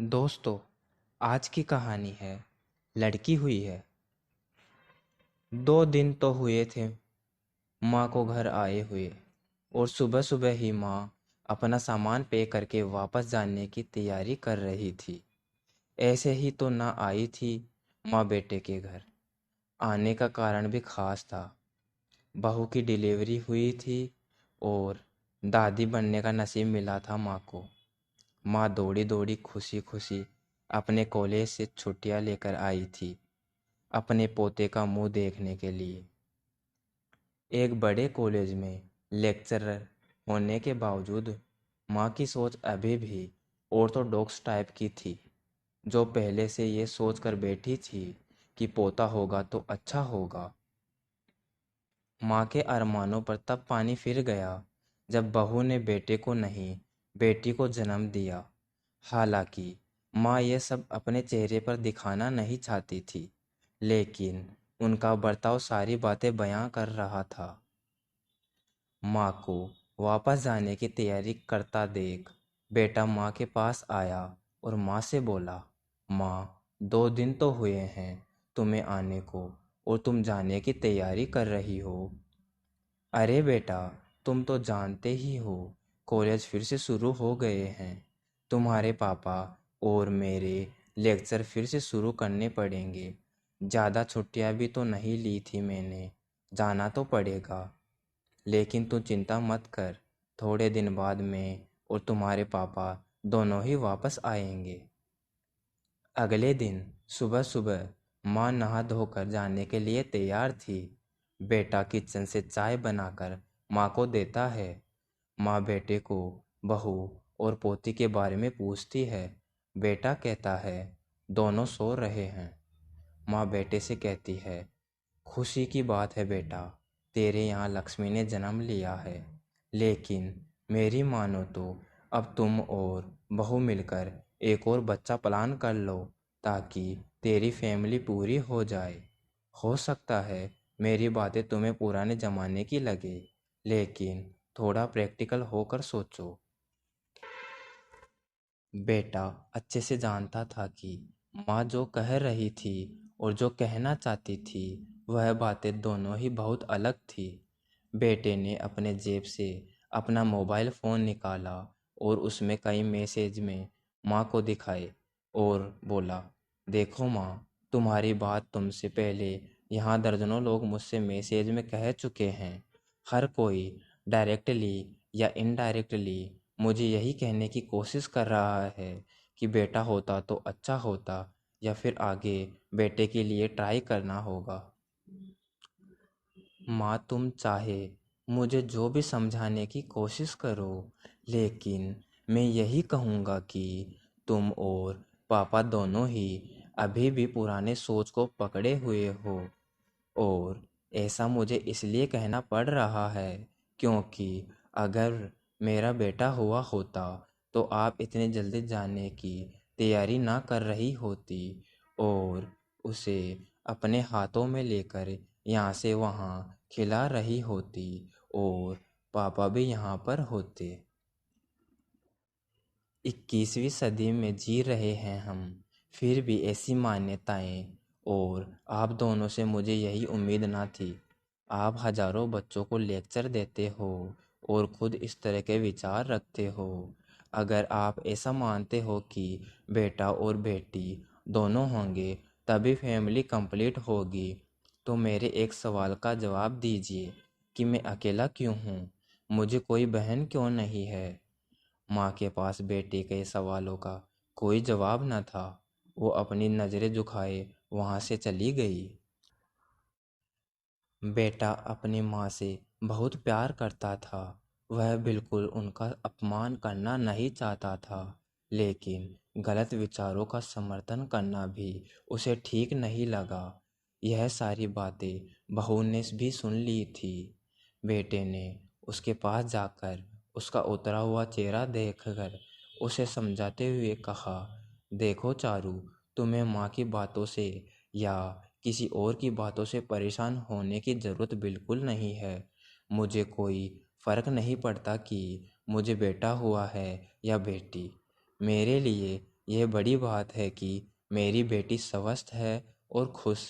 दोस्तों, आज की कहानी है लड़की हुई है। 2 दिन तो हुए थे माँ को घर आए हुए, और सुबह सुबह ही माँ अपना सामान पे करके वापस जाने की तैयारी कर रही थी। ऐसे ही तो ना आई थी माँ बेटे के घर। आने का कारण भी खास था। बहू की डिलीवरी हुई थी और दादी बनने का नसीब मिला था माँ को। माँ दौड़ी दौड़ी खुशी खुशी अपने कॉलेज से छुट्टियाँ लेकर आई थी अपने पोते का मुंह देखने के लिए। एक बड़े कॉलेज में लेक्चरर होने के बावजूद माँ की सोच अभी भी ऑर्थोडॉक्स टाइप की थी, जो पहले से ये सोच कर बैठी थी कि पोता होगा तो अच्छा होगा। माँ के अरमानों पर तब पानी फिर गया जब बहू ने बेटे को नहीं, बेटी को जन्म दिया। हालांकि माँ ये सब अपने चेहरे पर दिखाना नहीं चाहती थी, लेकिन उनका बर्ताव सारी बातें बयां कर रहा था। माँ को वापस जाने की तैयारी करता देख बेटा माँ के पास आया और माँ से बोला, माँ, 2 दिन तो हुए हैं तुम्हें आने को और तुम जाने की तैयारी कर रही हो। अरे बेटा, तुम तो जानते ही हो कॉलेज फिर से शुरू हो गए हैं। तुम्हारे पापा और मेरे लेक्चर फिर से शुरू करने पड़ेंगे। ज़्यादा छुट्टियां भी तो नहीं ली थी मैंने, जाना तो पड़ेगा। लेकिन तू चिंता मत कर, थोड़े दिन बाद मैं और तुम्हारे पापा दोनों ही वापस आएंगे। अगले दिन सुबह सुबह माँ नहा धोकर जाने के लिए तैयार थी। बेटा किचन से चाय बनाकर माँ को देता है। माँ बेटे को बहू और पोती के बारे में पूछती है। बेटा कहता है, दोनों सो रहे हैं। माँ बेटे से कहती है, खुशी की बात है बेटा, तेरे यहाँ लक्ष्मी ने जन्म लिया है। लेकिन मेरी मानो तो अब तुम और बहू मिलकर एक और बच्चा प्लान कर लो, ताकि तेरी फैमिली पूरी हो जाए। हो सकता है मेरी बातें तुम्हें पुराने ज़माने की लगे, लेकिन थोड़ा प्रैक्टिकल होकर सोचो। बेटा अच्छे से जानता था कि माँ जो कह रही थी और जो कहना चाहती थी वह बातें दोनों ही बहुत अलग थी। बेटे ने अपने जेब से अपना मोबाइल फ़ोन निकाला और उसमें कई मैसेज में माँ को दिखाए और बोला, देखो माँ, तुम्हारी बात तुमसे पहले यहाँ दर्जनों लोग मुझसे मैसेज में कह चुके हैं। हर कोई डायरेक्टली या इनडायरेक्टली मुझे यही कहने की कोशिश कर रहा है कि बेटा होता तो अच्छा होता, या फिर आगे बेटे के लिए ट्राई करना होगा। माँ, तुम चाहे मुझे जो भी समझाने की कोशिश करो, लेकिन मैं यही कहूँगा कि तुम और पापा दोनों ही अभी भी पुराने सोच को पकड़े हुए हो। और ऐसा मुझे इसलिए कहना पड़ रहा है क्योंकि अगर मेरा बेटा हुआ होता तो आप इतने जल्दी जाने की तैयारी ना कर रही होती और उसे अपने हाथों में लेकर यहाँ से वहाँ खिला रही होती, और पापा भी यहाँ पर होते। 21वीं सदी में जी रहे हैं हम, फिर भी ऐसी मान्यताएं, और आप दोनों से मुझे यही उम्मीद ना थी। आप हजारों बच्चों को लेक्चर देते हो और खुद इस तरह के विचार रखते हो। अगर आप ऐसा मानते हो कि बेटा और बेटी दोनों होंगे तभी फैमिली कंप्लीट होगी, तो मेरे एक सवाल का जवाब दीजिए कि मैं अकेला क्यों हूँ? मुझे कोई बहन क्यों नहीं है? माँ के पास बेटे के सवालों का कोई जवाब न था। वो अपनी नज़रें झुकाए वहाँ से चली गई। बेटा अपनी माँ से बहुत प्यार करता था। वह बिल्कुल उनका अपमान करना नहीं चाहता था, लेकिन गलत विचारों का समर्थन करना भी उसे ठीक नहीं लगा। यह सारी बातें बहू ने भी सुन ली थी। बेटे ने उसके पास जाकर उसका उतरा हुआ चेहरा देखकर उसे समझाते हुए कहा, देखो चारू, तुम्हें माँ की बातों से या किसी और की बातों से परेशान होने की ज़रूरत बिल्कुल नहीं है। मुझे कोई फ़र्क नहीं पड़ता कि मुझे बेटा हुआ है या बेटी। मेरे लिए यह बड़ी बात है कि मेरी बेटी स्वस्थ है और खुश।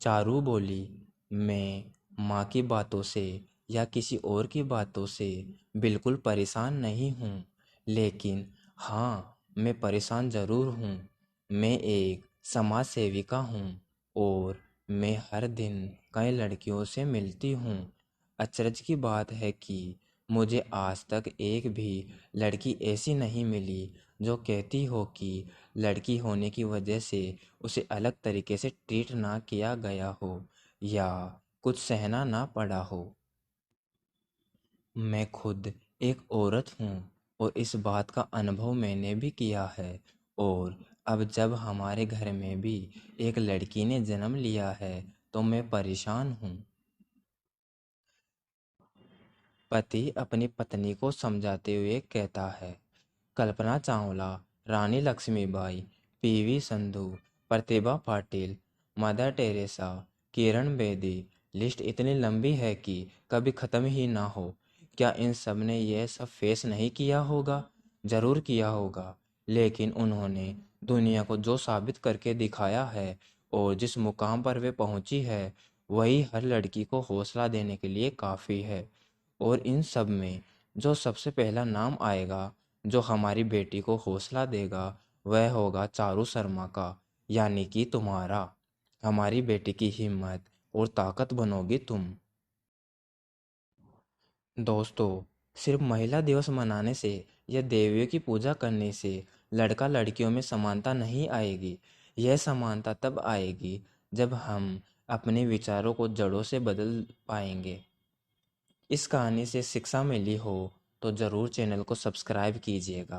चारू बोली, मैं माँ की बातों से या किसी और की बातों से बिल्कुल परेशान नहीं हूँ, लेकिन हाँ, मैं परेशान ज़रूर हूँ। मैं एक समाज सेविका हूँ और मैं हर दिन कई लड़कियों से मिलती हूँ। अचरज की बात है कि मुझे आज तक एक भी लड़की ऐसी नहीं मिली जो कहती हो कि लड़की होने की वजह से उसे अलग तरीके से ट्रीट ना किया गया हो या कुछ सहना ना पड़ा हो। मैं खुद एक औरत हूँ और इस बात का अनुभव मैंने भी किया है। और अब जब हमारे घर में भी एक लड़की ने जन्म लिया है तो मैं परेशान हूँ। पति अपनी पत्नी को समझाते हुए कहता है, कल्पना चावला, रानी Lakshmibai, PV Sandhu, Pratibha Patil, mother Teresa, Kiran Bedi, list इतनी लंबी है कि कभी ख़त्म ही ना हो। क्या इन सब ने यह सब फेस नहीं किया होगा? ज़रूर किया होगा, लेकिन उन्होंने दुनिया को जो साबित करके दिखाया है और जिस मुकाम पर वे पहुंची है, वही हर लड़की को हौसला देने के लिए काफ़ी है। और इन सब में जो सबसे पहला नाम आएगा, जो हमारी बेटी को हौसला देगा, वह होगा चारू शर्मा का, यानी कि तुम्हारा। हमारी बेटी की हिम्मत और ताकत बनोगी तुम। दोस्तों, सिर्फ महिला दिवस मनाने से या देवियों की पूजा करने से लड़का लड़कियों में समानता नहीं आएगी। यह समानता तब आएगी जब हम अपने विचारों को जड़ों से बदल पाएंगे। इस कहानी से शिक्षा मिली हो तो ज़रूर चैनल को सब्सक्राइब कीजिएगा।